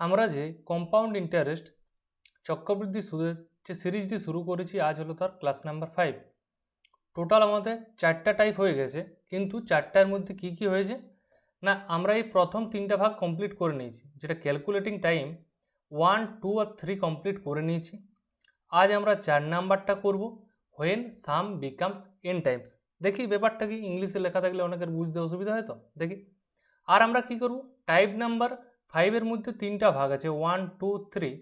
আমরা যে compound interest চক্রবৃদ্ধি সুদের যে সিরিজটি শুরু করেছি আজ হলো তার ক্লাস নাম্বার 5। টোটাল আমাদের 4টা টাইপ হয়ে গেছে, কিন্তু 4টার মধ্যে কি কি হয়েছে না আমরা এই প্রথম 3টা ভাগ কমপ্লিট করে নিয়েছি, যেটা ক্যালকুলেটিং টাইম 1, 2 আর 3 কমপ্লিট করে নিয়েছি। আজ আমরা 4 নাম্বারটা করব, when some becomes N Times. দেখি ব্যাপারটা কি, ইংলিশে লেখা থাকলে অনেকের বুঝতে অসুবিধা হয়, তো দেখি। আর আমরা কি করব, টাইপ নাম্বার 5-এর মধ্যে 3টা ভাগ আছে 1, 2, 3,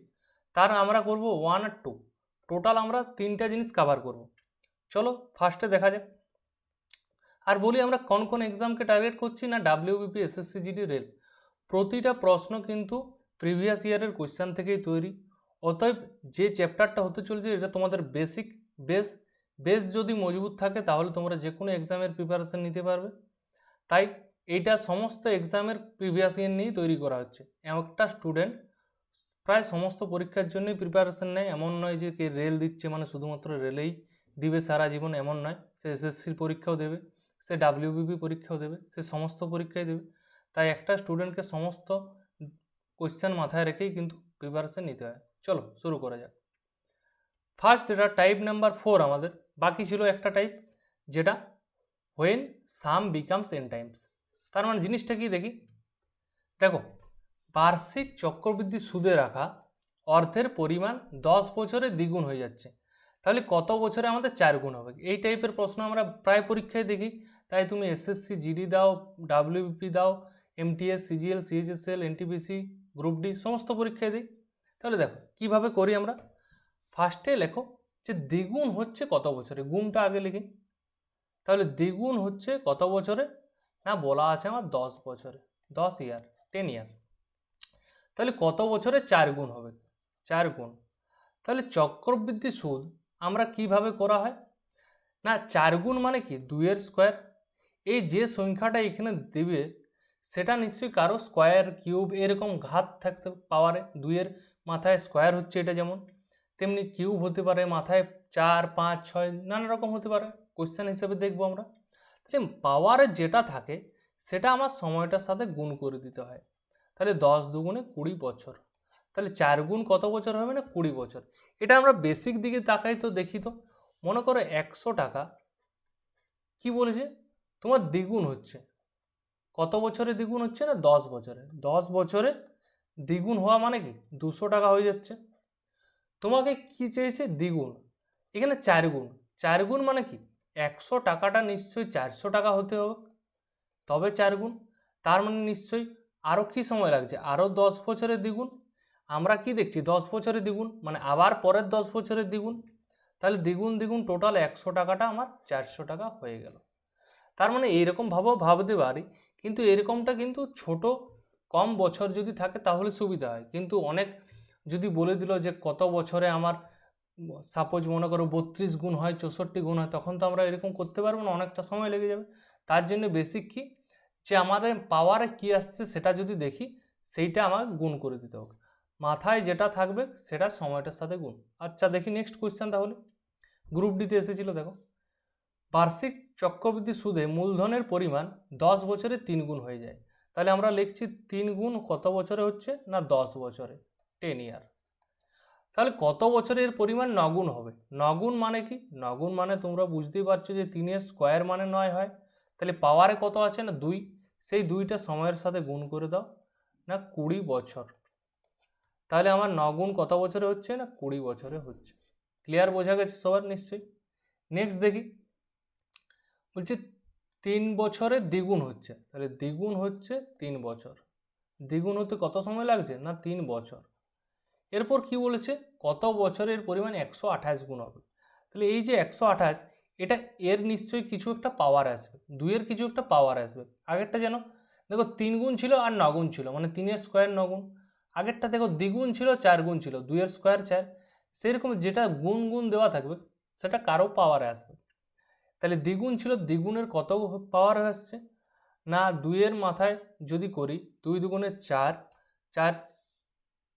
তার আমরা করব 1 আর 2। টোটাল আমরা 3টা জিনিস কভার করব। চলো ফার্স্টে দেখা যাক। আর বলি আমরা কোন কোন এক্সামকে টার্গেট করছি না, ডাব্লিউবিপি, এসএসসি জিডি, রেল। প্রতিটা প্রশ্ন কিন্তু প্রিভিয়াস ইয়ারের কোশ্চেন থেকেই তৈরি। অতএব যে চ্যাপ্টারটা হতে চলছে এটা তোমাদের বেসিক বেস যদি মজবুত থাকে তাহলে তোমরা যে কোনো এক্সামের প্রিপারেশন নিতে পারবে। তাই এইটা সমস্ত এক্সামের প্রিভিয়াস ইয়ার নিয়েই তৈরি করা হচ্ছে। একটা স্টুডেন্ট প্রায় সমস্ত পরীক্ষার জন্যই প্রিপারেশন নেয়, এমন নয় যে কে রেল দিচ্ছে মানে শুধুমাত্র রেলেই দিবে সারা জীবন, এমন নয়। সে এসএসসির পরীক্ষাও দেবে, সে ডাব্লিউবিপি পরীক্ষাও দেবে, সে সমস্ত পরীক্ষাই দেবে। তাই একটা স্টুডেন্টকে সমস্ত কোশ্চেন মাথায় রেখেই কিন্তু প্রিপারেশন নিতে হয়। চলো শুরু করা যাক। ফার্স্ট যেটা টাইপ নাম্বার 4, আমাদের বাকি ছিল একটা টাইপ, যেটা when some becomes N Times. তার মানে জিনিসটা কি দেখি, দেখো বার্ষিক চক্রবৃদ্ধি সুদে রাখা অর্থের পরিমাণ 10 বছরে দ্বিগুণ হয়ে যাচ্ছে, তাহলে কত বছরে আমাদের 4 গুণ হবে? এই টাইপের প্রশ্ন আমরা প্রায় পরীক্ষায় দেখি। তাই তুমি এসএসসি জিডি দাও, ডাব্লিউবিপি দাও, MTS, CGL, CHSL, NTPC, group D সমস্ত পরীক্ষায় দিই। তাহলে দেখো কিভাবে করি আমরা। ফার্স্টে লেখো যে দ্বিগুণ হচ্ছে কত বছরে, গুণটা আগে লিখি। তাহলে দ্বিগুণ হচ্ছে কত বছরে না, বলা আছে আমার 10 বছরে, 10 ইয়ার, 10 ইয়ার। তাহলে কত বছরে 4 গুণ হবে? 4 গুণ। তাহলে চক্রবৃদ্ধি সুদ আমরা কিভাবে করা হয় না, 4 গুণ মানে কি 2-এর স্কোয়ার। এই যে সংখ্যাটা এখানে দেবে সেটা নিশ্চয়ই কারো স্কোয়ার, কিউব এরকম ঘাত থাকতে পাওয়ারে। 2-এর মাথায় স্কোয়ার হচ্ছে এটা, যেমন তেমনি কিউব হতে পারে, মাথায় 4, 5, 6 নানা রকম হতে পারে। কোশ্চেন হিসেবে দেখবো আমরা। তাহলে পাওয়ারে যেটা থাকে সেটা আমার সময়টার সাথে গুণ করে দিতে হয়। তাহলে 10 দুগুণে 20 বছর। তাহলে 4 গুণ কত বছর হবে না, 20 বছর। এটা আমরা বেসিক দিকে তাকাই তো দেখি, তো মনে করো 100 টাকা কি বলেছে তোমার দ্বিগুণ হচ্ছে, কত বছরে দ্বিগুণ হচ্ছে না, 10 বছরে। 10 বছরে দ্বিগুণ হওয়া মানে কি 200 টাকা হয়ে যাচ্ছে। তোমাকে কি চেয়েছে, দ্বিগুণ। এখানে 4 গুণ। 4 গুণ মানে কি 100 টাকাটা নিশ্চয়ই 400 টাকা হতে হবে, তবে 4 গুণ। তার মানে নিশ্চয়ই আরও কি সময় লাগছে, আরও 10 বছরের দ্বিগুণ। আমরা কি দেখছি 10 বছরের দ্বিগুণ মানে আবার পরের 10 বছরের দ্বিগুণ। তাহলে দ্বিগুণ দ্বিগুণ টোটাল 100 টাকাটা আমার 400 টাকা হয়ে গেল। তার মানে এইরকম ভাবতে পারি, কিন্তু এরকমটা কিন্তু ছোট কম বছর যদি থাকে তাহলে সুবিধা হয়। কিন্তু অনেক যদি বলে দিল যে কত বছরে আমার সাপোজ মনে করো 32 গুণ হয়, 64 গুণ হয়, তখন তো আমরা এরকম করতে পারবো না, অনেকটা সময় লেগে যাবে। তার জন্য বেসিক কি, যে আমাদের পাওয়ারে কি আসছে সেটা যদি দেখি সেইটা আমার গুণ করে দিতে হবে, মাথায় যেটা থাকবে সেটা সময়টার সাথে গুণ। আচ্ছা দেখি নেক্সট কোয়েশ্চেন, তাহলে গ্রুপ ডিতে এসেছিল। দেখো বার্ষিক চক্রবৃদ্ধি সুদে মূলধনের পরিমাণ 10 বছরে 3 গুণ হয়ে যায়। তাহলে আমরা লিখছি 3 গুণ কত বছরে হচ্ছে না 10 বছরে, 10 ইয়ার। তাহলে কত বছরে এর পরিমাণ 9 গুণ হবে? 9 গুণ মানে কি, 9 গুণ মানে তোমরা বুঝতেই পারছো যে 3-এর স্কোয়ার মানে 9 হয়। তাহলে পাওয়ারে কত আছে না 2, সেই 2টা সময়ের সাথে গুণ করে দাও না 20 বছর। তাহলে আমার 9 গুণ কত বছরে হচ্ছে না 20 বছরে হচ্ছে। ক্লিয়ার, বোঝা গেছে সবার নিশ্চয়ই। নেক্সট দেখি, বলছি 3 বছরে দ্বিগুণ হচ্ছে, তাহলে দ্বিগুণ হচ্ছে 3 বছর। দ্বিগুণ হতে কত সময় লাগছে না 3 বছর। এরপর কি বলেছে, কত বছরের পরিমাণ 128 গুণ হবে। তাহলে এই যে 128, এটা এর নিশ্চয়ই কিছু একটা পাওয়ার আসবে, 2-এর কিছু একটা পাওয়ার আসবে। আগেরটা যেন দেখো 3 গুণ ছিল আর 9 গুণ ছিল, মানে 3-এর স্কোয়ার 9 গুণ। আগেরটা দেখো দ্বিগুণ ছিল 4 গুণ ছিল, 2-এর স্কোয়ার 4। সেরকম যেটা গুণ গুণ দেওয়া থাকবে সেটা কারো পাওয়ারে আসবে। তাহলে দ্বিগুণ ছিল, দ্বিগুণের কত পাওয়ার আসছে না 2-এর মাথায় যদি করি 2 দুগুণে 4, 4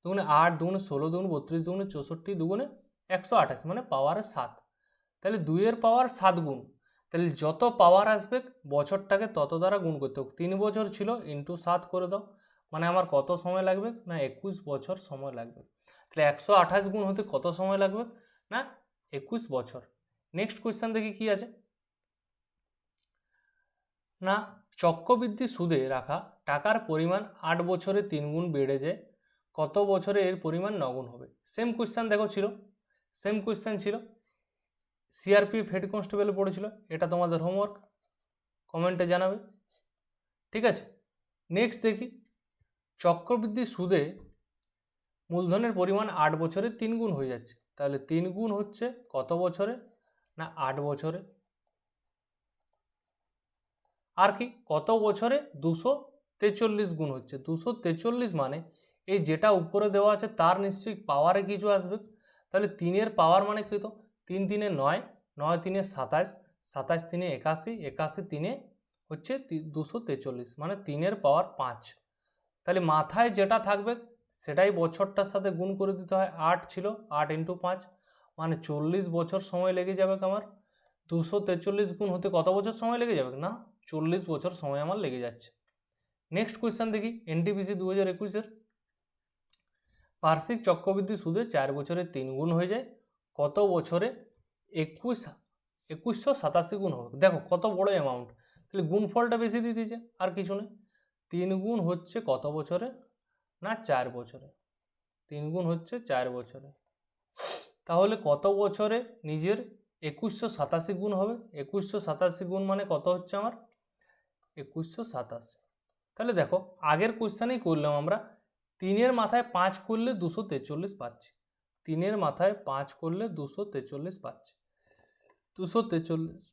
দুগুণে 8, দুগুণে 16, দুগুণে 32, দুগুণে 64, দুগুণে 128 মানে পাওয়ারে 7। তাহলে 2-এর পাওয়ার 7 গুণ। তাহলে যত পাওয়ার আসবে বছরটাকে তত দ্বারা গুণ করতে হবে। 3 বছর ছিল ইন্টু 7 করে দাও, মানে আমার কত সময় লাগবে? না 21 বছর সময় লাগবে। তাহলে 128 গুণ হতে কত সময় লাগবে? না 21 বছর। নেক্সট কোয়েশ্চেন দেখি কি আছে না চক্রবৃদ্ধি সুদে রাখা টাকার পরিমাণ 8 বছরে 3 গুণ বেড়ে যায়, কত বছরে এর পরিমাণ 9 গুণ হবে? সেম কোয়েশ্চেন দেখো ছিল, সেম কোয়েশ্চেন ছিল, সিআরপিএফ হেড কনস্টেবল পড়েছিল। এটা তোমাদের হোমওয়ার্ক, কমেন্টে জানাবে। ঠিক আছে, নেক্সট দেখি চক্রবৃদ্ধি সুদে মূলধনের পরিমাণ 8 বছরে 3 গুণ হয়ে যাচ্ছে, তাহলে 3 গুণ হচ্ছে কত বছরে? না 8 বছরে। আর কি কত বছরে? 243 গুণ হচ্ছে। 243 মানে এই যেটা উপরে দেওয়া আছে তার নিশ্চয়ই পাওয়ারে কিছু আসবে, তাহলে 3-এর পাওয়ার মানে কত? 3 3-এ 9, 9 3-এ 27, 27 3-এ 81, 81 3-এ হচ্ছে 243, মানে 3-এর পাওয়ার 5। তাহলে মাথায় যেটা থাকবে সেটাই বছরটার সাথে গুণ করে দিতে হয়। 8 ছিল, 8 × 5 মানে 40 বছর সময় লেগে যাবে আমার। 243 গুণ হতে কত বছর সময় লেগে যাবে? না 40 বছর সময় আমার লেগে যাচ্ছে। নেক্সট কোয়েশ্চেন দেখি এনটিপিসি 2021-এর, বার্ষিক চক্রবৃদ্ধি সুদে 4 বছরে 3 গুণ হয়ে যায়, কত বছরে 2187 গুণ হবে? দেখো কত বড় অ্যামাউন্ট, তাহলে গুণফলটা বেশি দিয়ে দিয়েছে, আর কিছু নেই। 3 গুণ হচ্ছে কত বছরে? না 4 বছরে। 3 গুণ হচ্ছে 4 বছরে। তাহলে কত বছরে নিজের 2187 গুণ হবে? 2187 গুণ মানে কত হচ্ছে আমার? 2187। তাহলে দেখো আগের কোয়েশ্চেনেই করলাম আমরা, 3-এর মাথায় 5 করলে 243 পাচ্ছি। 3-এর মাথায় 5 করলে 243 পাচ্ছি, 243।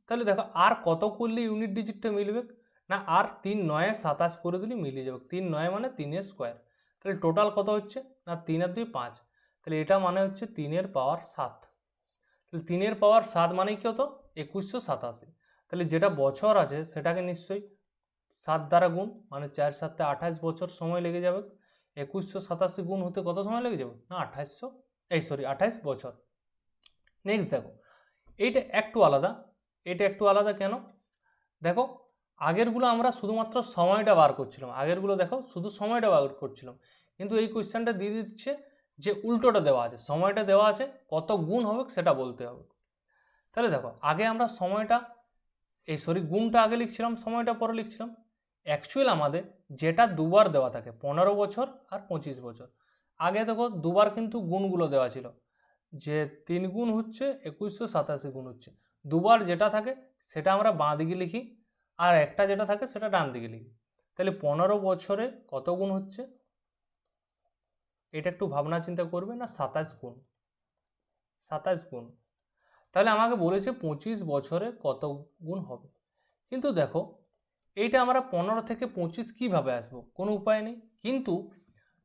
তাহলে দেখো আর কত করলে ইউনিট ডিজিটটা মিলবে? না আর 3 9-এ 27 করে দিলে মিলিয়ে যাবে। 3 9 মানে 3-এর স্কোয়ার। তাহলে টোটাল কত হচ্ছে? না 3 আর 2 5, তাহলে এটা মানে হচ্ছে 3-এর পাওয়ার 7। তাহলে 3-এর পাওয়ার 7 মানে কি হতো? 2187। তাহলে যেটা বছর আছে সেটাকে নিশ্চয়ই 7 দ্বারা গুণ, মানে 4 7-এ 28 বছর সময় লেগে যাবে। 2187 গুণ হতে কত সময় লেগে যাবে? না 28 বছর। নেক্সট দেখো এইটা একটু আলাদা, এটা একটু আলাদা কেন? দেখো আগেরগুলো আমরা শুধুমাত্র সময়টা বার করছিলাম, আগেরগুলো দেখো শুধু সময়টা বার করছিলাম, কিন্তু এই কোয়েশ্চেনটা দিয়ে দিচ্ছে যে উল্টোটা দেওয়া আছে, সময়টা দেওয়া আছে, কত গুণ হবে সেটা বলতে হবে। তাহলে দেখো আগে আমরা সময়টা গুণটা আগে লিখছিলাম, সময়টা পরে লিখছিলাম। অ্যাকচুয়াল আমাদের যেটা দুবার দেওয়া থাকে 15 বছর আর 25 বছর, আগে দেখো দুবার কিন্তু গুণগুলো দেওয়া ছিল, যে 3 গুণ হচ্ছে 2187 গুণ হচ্ছে, দুবার যেটা থাকে সেটা আমরা বাঁ দিকে লিখি, আর একটা যেটা থাকে সেটা ডান দিকে লিখি। তাহলে 15 বছরে কত গুণ হচ্ছে? এটা একটু ভাবনা চিন্তা করবে। না 27 গুণ, 27 গুণ। তাহলে আমাকে বলেছে 25 বছরে কত গুণ হবে। কিন্তু দেখো এইটা আমরা 15 থেকে 25 কীভাবে আসবো? কোনো উপায় নেই। কিন্তু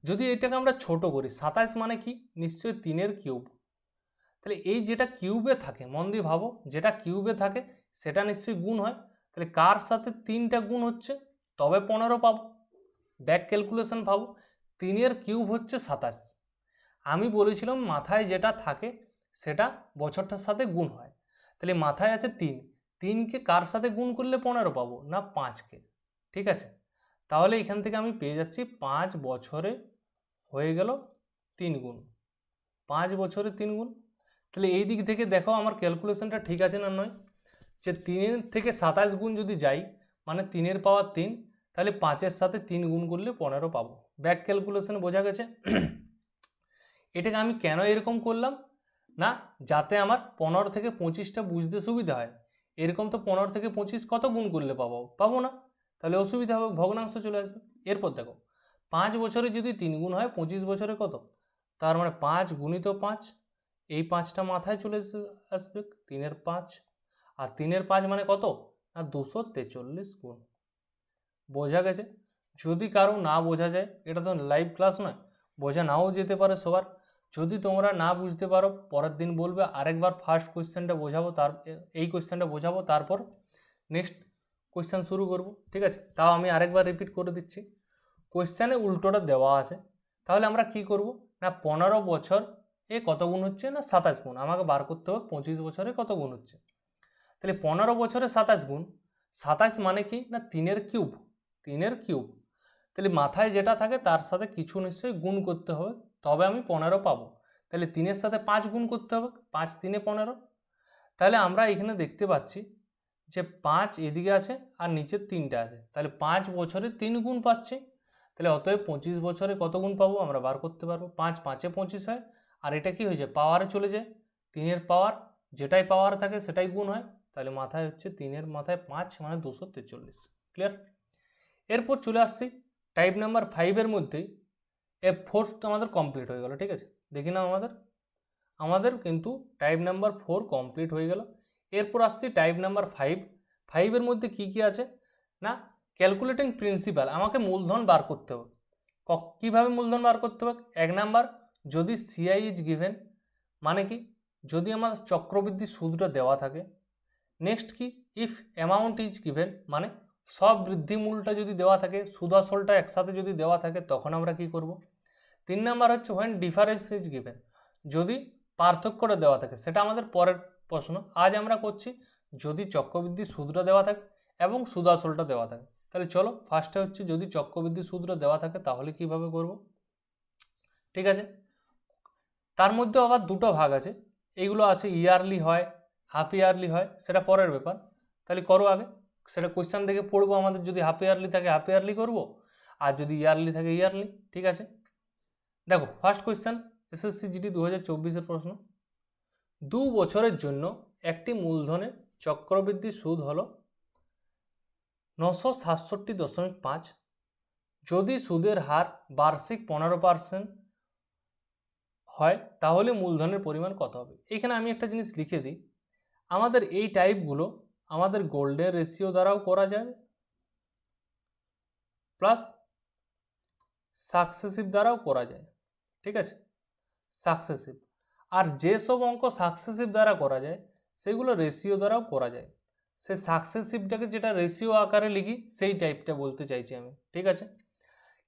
যদি এটাকে আমরা ছোট করি, 27 মানে কি? নিশ্চয়ই 3-এর কিউব। তাহলে এই যেটা কিউবে থাকে, মন দিয়ে ভাবো, যেটা কিউবে থাকে সেটা নিশ্চয়ই গুণ হয়। তাহলে কার সাথে 3টা গুণ হচ্ছে? তবে 15 পাবো। ব্যাক ক্যালকুলেশন ভাবো, 3-এর কিউব হচ্ছে 27। আমি বলেছিলাম মাথায় যেটা থাকে সেটা বছরটার সাথে গুণ হয়। তাহলে মাথায় আছে 3, 3কে কার সাথে গুণ করলে 15 পাবো? না 5-কে। ঠিক আছে, তাহলে এখান থেকে আমি পেয়ে যাচ্ছি 5 বছরে হয়ে গেল 3 গুণ, 5 বছরে 3 গুণ। তাহলে এই দিক থেকে দেখো আমার ক্যালকুলেশনটা ঠিক আছে না নয়? যে 3 থেকে 27 গুণ যদি যাই মানে 3-এর পাওয়ার 3, তাহলে 5-এর সাথে 3 গুণ করলে 15 পাবো। ব্যাক ক্যালকুলেশন বোঝা গেছে? এটাকে আমি কেন এরকম করলাম? না যাতে আমার 15 থেকে 25টা বুঝতে সুবিধা হয়। এরকম তো 15 থেকে 25 কত গুণ করলে পাবো না, তাহলে অসুবিধা হবে, ভগ্নাংশ চলে আসবে। এরপর দেখো 5 বছরে যদি 3 গুণ হয় 25 বছরে কত? তার মানে 5 গুণিত 5, এই 5টা মাথায় চলে আসবে, 3-এর 5, আর 3-এর 5 মানে কত? না 243 গুণ। বোঝা গেছে? যদি কারো না বোঝা যায়, এটা তো লাইভ ক্লাস নয়, বোঝা নাও যেতে পারে সবার। যদি তোমরা না বুঝতে পারো পরের দিন বলবে, আরেকবার ফার্স্ট কোয়েশ্চেনটা বোঝাবো, এই কোয়েশ্চেনটা বোঝাবো, তারপর নেক্সট কোয়েশ্চেন শুরু করব। ঠিক আছে, তাও আমি আরেকবার রিপিট করে দিচ্ছি। কোয়েশ্চেনে উল্টোটা দেওয়া আছে, তাহলে আমরা কি করব? না 15 বছর এ কত গুণ হচ্ছে? না 27 গুণ। আমাকে বার করতে হবে 25 বছরে কত গুণ হচ্ছে। তাহলে 15 বছরে 27 গুণ, 27 মানে কি? না 3-এর কিউব, 3-এর কিউব। তাহলে মাথায় যেটা থাকে তার সাথে কিছু নিশ্চয়ই গুণ করতে হবে, তবে আমি 15 পাবো। তাহলে 3-এর সাথে 5 গুণ করতে হবে, 5 3 15। তাহলে আমরা এখানে দেখতে পাচ্ছি যে 5 এদিকে আছে আর নিচের 3টা আছে, তাহলে 5 বছরে 3 গুণ পাচ্ছি। তাহলে অতএব 25 বছরে কত গুণ পাবো আমরা বার করতে পারবো। 5 5-এ 25 হয়, আর এটা কি হয়ে যায়, পাওয়ারে চলে যায়। 3-এর পাওয়ার, যেটাই পাওয়ার থাকে সেটাই গুণ হয়, তাহলে মাথায় হচ্ছে 3-এর মাথায় 5 মানে 243। ক্লিয়ার? এরপর চলে আসছি টাইপ নাম্বার 5-এর মধ্যেই F4 আমাদের কমপ্লিট হয়ে গেল। ঠিক আছে, দেখি না আমাদের কিন্তু টাইপ নাম্বার 4 কমপ্লিট হয়ে গেল। এরপর আসছি টাইপ নাম্বার 5। 5-এর মধ্যে কি কি আছে না, ক্যালকুলেটিং প্রিন্সিপাল, আমাকে মূলধন বার করতে হবে। কীভাবে মূলধন বার করতে হবে? 1 নাম্বার, যদি সিআই ইজ গিভেন, মানে কি, যদি আমার চক্রবৃদ্ধি সুদটা দেওয়া থাকে। নেক্সট কি, ইফ অ্যামাউন্ট ইজ গিভেন, মানে সব বৃদ্ধিমূলটা যদি দেওয়া থাকে, সুদ আসলটা একসাথে যদি দেওয়া থাকে তখন আমরা কি করব। 3 নাম্বার হচ্ছে হোয়েন ডিফারেন্স ইজ গিভেন, যদি পার্থক্যটা দেওয়া থাকে, সেটা আমাদের পরের প্রশ্ন। আজ আমরা করছি যদি চক্রবৃদ্ধি সুদটা দেওয়া থাকে এবং সুদ আসলটা দেওয়া থাকে। তাহলে চলো ফার্স্টে হচ্ছে যদি চক্রবৃদ্ধি সুদটা দেওয়া থাকে তাহলে কিভাবে করব। ঠিক আছে, তার মধ্যে আবার দুটো ভাগ আছে, এইগুলো আছে ইয়ারলি হয়, হাফ ইয়ারলি হয়, সেটা পরের ব্যাপার। তাহলে করো আগে, সেটা কোয়েশ্চেন দেখে পড়বো। আমাদের যদি হাফ ইয়ারলি থাকে হাফ ইয়ারলি করবো, আর যদি ইয়ারলি থাকে ইয়ারলি। ঠিক আছে, দেখো ফার্স্ট কোয়েশ্চেন এসএসসি জিডি 2024-এর প্রশ্ন। 2 বছরের জন্য একটি মূলধনের চক্রবৃদ্ধি সুদ হলো 967.5। যদি সুদের হার বার্ষিক 15% হয় তাহলে মূলধনের পরিমাণ কত হবে। এখানে আমি একটা জিনিস লিখে দিই, আমাদের এই টাইপগুলো আমাদের গোল্ডেন রেশিও দ্বারাও করা যাবে, প্লাস সাকসেসিভ দ্বারাও করা যায়। ঠিক আছে, সাকসেসিভ, আর যেসব অঙ্ক সাকসেসিভ দ্বারা করা যায় সেগুলো রেশিও দ্বারাও করা যায়। সে সাকসেসিভটাকে যেটা রেশিও আকারে লিখি সেই টাইপটা বলতে চাইছি আমি। ঠিক আছে,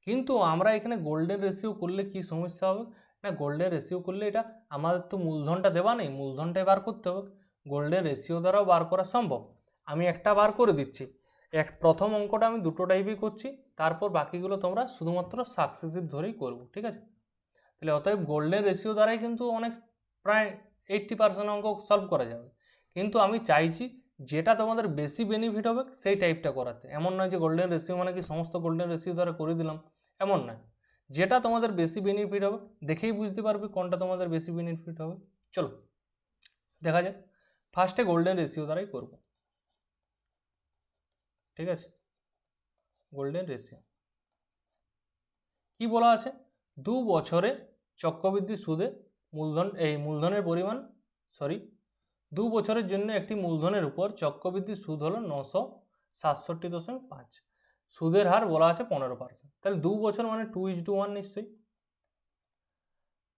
কিন্তু আমরা এখানে গোল্ডেন রেশিও করলে কি সমস্যা হবে না, গোল্ডেন রেশিও করলে এটা আমাদের তো মূলধনটা দেওয়া নেই, মূলধনটাই বার করতে হবে। গোল্ডেন রেশিও দ্বারাও বার করা সম্ভব, আমি একটা বার করে দিচ্ছি। প্রথম অঙ্কটা আমি দুটো টাইপই করছি, তারপর বাকিগুলো তোমরা শুধুমাত্র সাকসেসিভ ধরেই করবো। ঠিক আছে, তাহলে অতএব গোল্ডেন রেশিও দ্বারাই কিন্তু অনেক প্রায় 80% অঙ্ক সলভ করা যাবে। কিন্তু আমি চাইছি যেটা তোমাদের বেশি বেনিফিট হবে সেই টাইপটা করাতে। এমন নয় যে গোল্ডেন রেশিও মানে কি সমস্ত গোল্ডেন রেশিও দ্বারা করে দিলাম, এমন নয়। যেটা তোমাদের বেশি বেনিফিট হবে দেখেই বুঝতে পারবে কোনটা তোমাদের বেশি বেনিফিট হবে। চলো দেখা যাক, ফার্স্টে গোল্ডেন রেশিও দ্বারাই করব। ঠিক আছে, গোল্ডেন রেশিও কি বলা আছে, 2 বছরে চক্রবৃদ্ধি সুদে মূলধনের পরিমাণ 2 বছরের জন্য একটি মূলধনের উপর চক্রবৃদ্ধি সুদ হলো 967.5। সুদের হার বলা আছে 15%। তাহলে 2 বছর মানে 2:1 নিশ্চয়ই।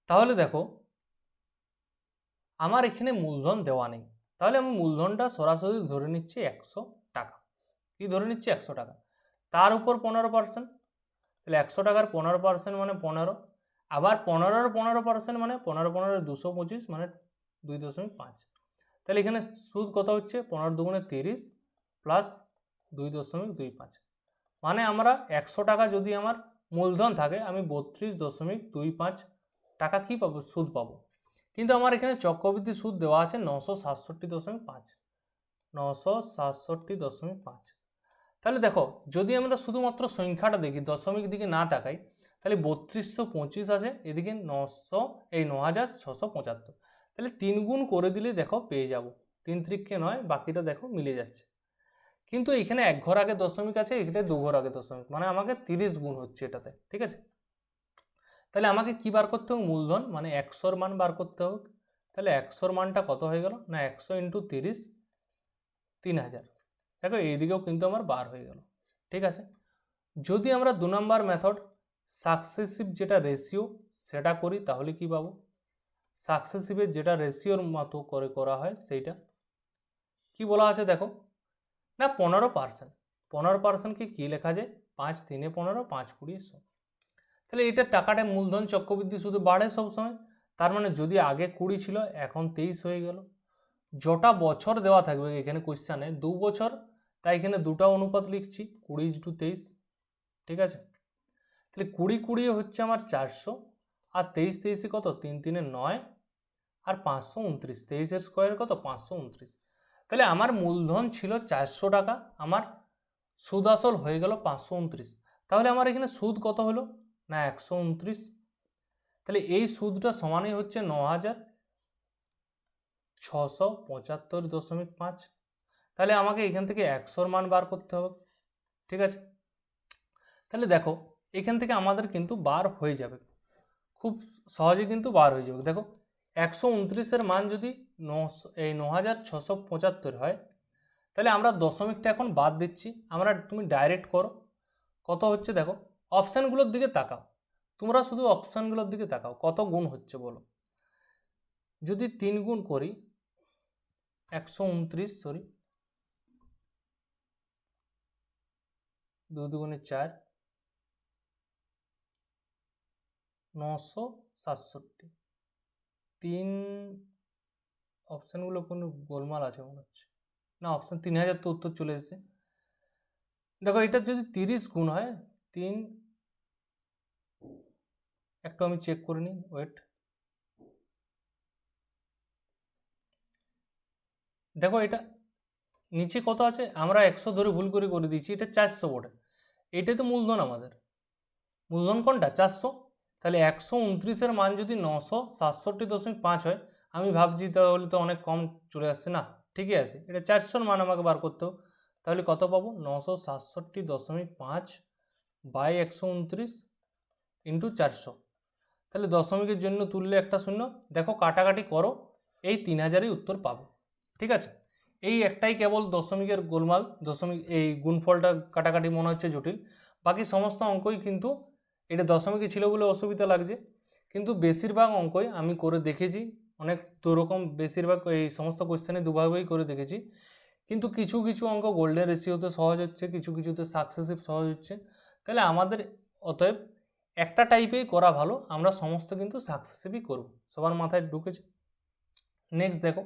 তাহলে দেখো আমার এখানে মূলধন দেওয়া নেই, তাহলে আমি মূলধনটা সরাসরি ধরে নিচ্ছি 100 টাকা। কি ধরে নিচ্ছি? 100 টাকা, তার উপর 15%। তাহলে 100 টাকার 15% মানে 15, আবার 15-এর 15% মানে 15 225 মানে 2.5। তাহলে এখানে সুদ কত হচ্ছে, 15 দুগুণে 30 প্লাস 2.25, মানে আমরা 100 টাকা যদি আমার মূলধন থাকে আমি 32.25 টাকা কি পাবো, সুদ পাবো। কিন্তু আমার এখানে চক্রবৃদ্ধি সুদ দেওয়া আছে 967.5, 967.5। তাহলে দেখো যদি আমরা শুধুমাত্র সংখ্যাটা দেখি, দশমিক দিকে না তাকাই, তাহলে 3225 আছে, এদিকে 9675। তাহলে 3 গুণ করে দিলে দেখো পেয়ে যাব, 3 3 9, বাকিটা দেখো মিলে যাচ্ছে। কিন্তু এখানে 1 ঘর আগে দশমিক আছে, এখানে 2 ঘর আগে দশমিক, মানে আমাকে 30 গুণ হচ্ছে এটাতে। ঠিক আছে, তাহলে আমাকে কি বার করতে হবে, মূলধন মানে 100-র মান বার করতে হবে। তাহলে 100-র মানটা কত হয়ে গেল না, 100 × 30 3000। দেখো এইদিকেও কিন্তু আমার বার হয়ে গেল। ঠিক আছে, যদি আমরা 2 নম্বর মেথড সাকসেসিভ যেটা রেশিও সেটা করি তাহলে কি পাবো, সাকসেসিভের যেটা রেশিওর মতো করে করা হয় সেইটা কি বলা আছে দেখো না, 15%। 15%কে কী লেখা যায়, 5 3 15, 5 20 100। তাহলে এটা টাকাটা মূলধন চক্রবৃদ্ধি শুধু বাড়ে সবসময়, তার মানে যদি আগে 20 ছিল এখন 23 হয়ে গেল। যটা বছর দেওয়া থাকবে এখানে কোয়েশ্চানে 2 বছর, তাই এখানে দুটো অনুপাত লিখছি, 20:23। ঠিক আছে, তাহলে 20 20 হচ্ছে আমার 400, আর 23 23 কত, 3 3 9, আর 529, 23-এর স্কোয়ার কত, 529। তাহলে আমার মূলধন ছিল 400 টাকা, আমার সুদ আসল হয়ে গেল 529। তাহলে আমার এখানে সুদ কত হলো না 129। তাহলে এই সুদটা সমানই হচ্ছে 9675.5। তাহলে আমাকে এখান থেকে 100-র মান বার করতে হবে, ঠিক আছে। তাহলে দেখো এখান থেকে আমাদের কিন্তু বার হয়ে যাবে, খুব সহজে কিন্তু বার হয়ে যাবে। দেখো 129-এর মান যদি 9675 হয়, তাহলে আমরা দশমিকটা এখন বাদ দিচ্ছি। তুমি ডাইরেক্ট করো, কত হচ্ছে দেখো, অপশানগুলোর দিকে তাকাও, তোমরা শুধু অপশানগুলোর দিকে তাকাও কত গুণ হচ্ছে বলো। যদি 3 গুণ করি 129, সরি 2 2 4, 967। 3 অপশানগুলো কোনো গোলমাল আছে মনে হচ্ছে, না অপশান 3000 তো উত্তর চলে এসেছে। দেখো এটা যদি 30 গুণ হয় 3, একটু আমি চেক করে নিই, ওয়েট। দেখো এটা নিচে কত আছে, আমরা 100 ধরে ভুল করে দিয়েছি, এটা 400 বটে। এটাই তো মূলধন, আমাদের মূলধন কোনটা 400। তাহলে 129-এর মান যদি 967.5 হয়, আমি ভাবছি তাহলে তো অনেক কম চলে আসছে না, ঠিকই আছে, এটা 400-র মান আমাকে বার করতে হবে। তাহলে কত পাবো, 967.5 বাই 129 ইন্টু 400। তাহলে দশমিকের জন্য তুললে একটা শূন্য, দেখো কাটাকাটি করো, এই 3000-ই উত্তর পাবো, ঠিক আছে। এই একটাই কেবল দশমিকের গোলমাল, দশমিক এই গুণফলটা কাটাকাটি মনে হচ্ছে জটিল, বাকি সমস্ত অঙ্কই কিন্তু এটা দশমিকে ছিল বলে অসুবিধা লাগছে, কিন্তু বেশিরভাগ অঙ্কই আমি করে দেখেছি, অনেক দুরকম, বেশিরভাগ এই সমস্ত কোয়েশ্চেনে দুভাবেই করে দেখেছি। কিন্তু কিছু কিছু অঙ্ক গোল্ডেন রেশিওতে সহজ হচ্ছে, কিছু কিছুতে সাকসেসিভ সহজ হচ্ছে। তাহলে আমাদের অতএব একটা টাইপেই করা ভালো, আমরা সমস্ত কিন্তু সাকসেসিভই করব, সবার মাথায় ঢুকেছে। নেক্সট দেখো,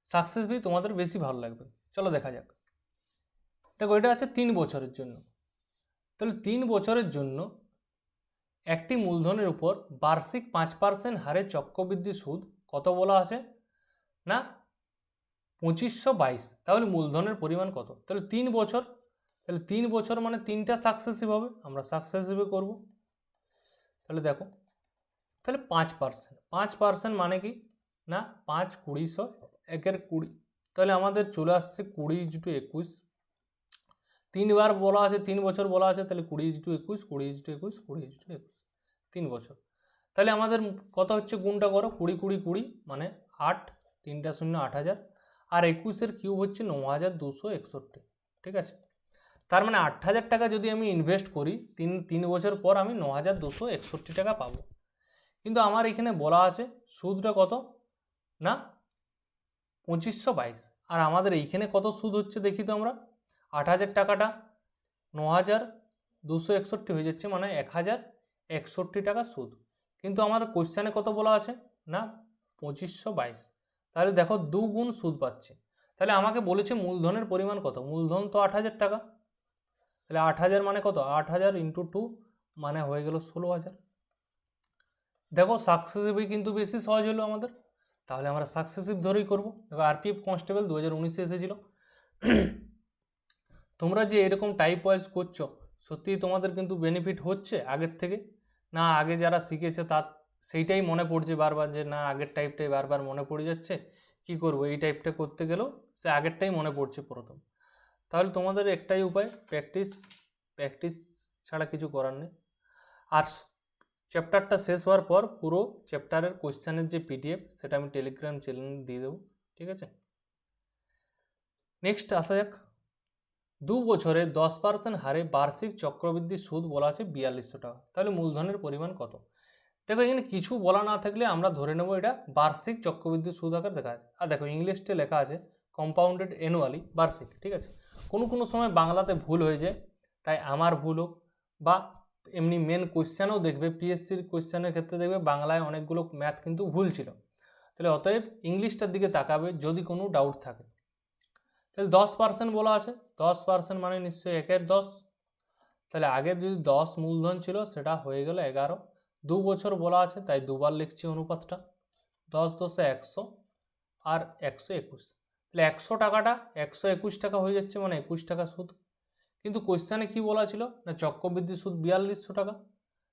সাকসেসিভই তোমাদের বেশি ভালো লাগবে, চলো দেখা যাক। দেখো এটা আছে 3 বছরের জন্য। তাহলে 3 বছরের জন্য একটি মূলধনের উপর বার্ষিক 5% হারে চক্রবৃদ্ধি সুদ কত বলা আছে না 2522। তাহলে মূলধনের পরিমাণ কত, তাহলে 3 বছর, তাহলে 3 বছর মানে 3টা সাকসেসিভ হবে, আমরা সাকসেসিভে করব। তাহলে দেখো, তাহলে 5%, 5% মানে কি না 5 20 1 20, তাহলে আমাদের চলে আসছে 20:21। 3 বার বলা আছে, 3 বছর বলা আছে, তাহলে 20:21 20:21 20:21, 3 বছর। তাহলে আমাদের কত হচ্ছে, গুণটা করো, 20 20 20 মানে 8, 3টা 0 8000, আর 21-এর কিউব হচ্ছে 9261, ঠিক আছে। তার মানে 8000 টাকা যদি আমি ইনভেস্ট করি, 3 বছর পর আমি 9261 টাকা পাবো। কিন্তু আমার এখানে বলা আছে সুদটা কত না 2522, আর আমাদের এইখানে কত সুদ হচ্ছে দেখি তো আমরা, 8000 টাকাটা 9261 হয়ে যাচ্ছে, মানে 1061 টাকা সুদ। কিন্তু আমার কোশ্চেনে কত বলা আছে না 2522, তাহলে দেখো 2 গুণ সুদ পাচ্ছে। তাহলে আমাকে বলেছে মূলধনের পরিমাণ কত, মূলধন তো 8000 টাকা, তাহলে 8000 মানে কত, 8000 ইন্টু 2 মানে হয়ে গেল 16000। দেখো সাকসেসিভই কিন্তু বেশি সহজ হলো আমাদের, তাহলে আমরা সাকসেসিভ ধরেই করবো। দেখো আরপিএফ কনস্টেবল 2019-এ এসেছিলো। তোমরা যে এরকম টাইপ ওয়াইজ করছো, সত্যিই তোমাদের কিন্তু বেনিফিট হচ্ছে আগের থেকে, না আগে যারা শিখেছে তার সেইটাই মনে পড়ছে বারবার, যে না আগের টাইপটাই বারবার মনে পড়ে যাচ্ছে, কি করব এই টাইপটা করতে গেলেও সে আগেরটাই মনে পড়ছে প্রথম। তাহলে তোমাদের একটাই উপায়, প্র্যাকটিস, প্র্যাকটিস ছাড়া কিছু করার নেই। আর চ্যাপ্টারটা শেষ হওয়ার পর পুরো চ্যাপ্টারের কোয়েশ্চেনের যে পিডিএফ সেটা আমি টেলিগ্রাম চ্যানেলে দিয়ে দেবো, ঠিক আছে। নেক্সট আসা যাক, 2 বছরে 10% হারে বার্ষিক চক্রবৃদ্ধি সুদ বলা আছে 4200 টাকা, তাহলে মূলধনের পরিমাণ কত। দেখো এখানে কিছু বলা না থাকলে আমরা ধরে নেব এটা বার্ষিক চক্রবৃদ্ধি সুদ আকার দেখা আছে। আর দেখো ইংলিশে লেখা আছে কম্পাউন্ডেড অ্যানুয়ালি, বার্ষিক, ঠিক আছে। কোনো সময় বাংলাতে ভুল হয়ে যায়, তাই আমার ভুল হোক বা এমনি মেন কোয়েশ্চেনও দেখবে, পিএসসির কোয়েশ্চেনের ক্ষেত্রে দেখবে বাংলায় অনেকগুলো ম্যাথ কিন্তু ভুল ছিল, তাহলে অতএব ইংলিশটার দিকে তাকাবে যদি কোনো ডাউট থাকে। তাহলে 10% বলা আছে, 10% মানে নিশ্চয়ই 1/10, তাহলে আগের যদি 10 মূলধন ছিল সেটা হয়ে গেল 11, 2 বছর বলা আছে তাই দুবার লিখছি অনুপাতটা, 10 10 100 আর 121, তাহলে 100 টাকাটা 121 টাকা হয়ে যাচ্ছে, মানে 21 টাকা সুদ। কিন্তু কোশ্চেনে কি বলা ছিল না চক্রবৃদ্ধি সুদ 4200 টাকা,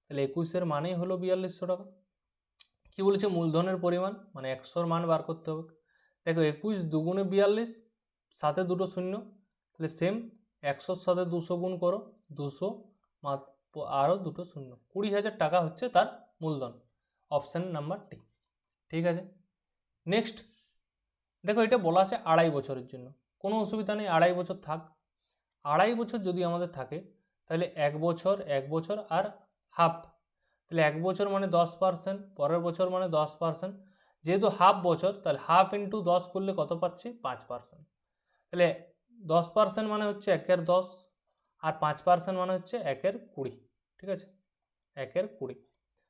তাহলে 21-এর মানেই হলো 4200 টাকা। কি বলেছে মূলধনের পরিমাণ মানে 100-র মান বার করতে হবে। দেখো 21 দুগুণে 42, সাথে দুটো শূন্য, তাহলে সেম 100-র সাথে 200 গুণ করো, 200 আরও দুটো শূন্য, 20,000 টাকা হচ্ছে তার মূলধন। অপশান নাম্বার ডি ঠিক আছে। নেক্সট দেখো এটা বলা আছে 2.5 বছরের জন্য, কোনো অসুবিধা নেই, 2.5 বছর থাক। 2.5 বছর যদি আমাদের থাকে তাহলে 1 বছর 1 বছর আর হাফ, তাহলে 1 বছর মানে 10%, পরের বছর মানে 10%, যেহেতু হাফ বছর তাহলে হাফ ইন্টু 10 করলে কত পাচ্ছি 5%, তাহলে 10% মানে হচ্ছে 1/10 আর 5% মানে হচ্ছে 1/20, ঠিক আছে 1/20।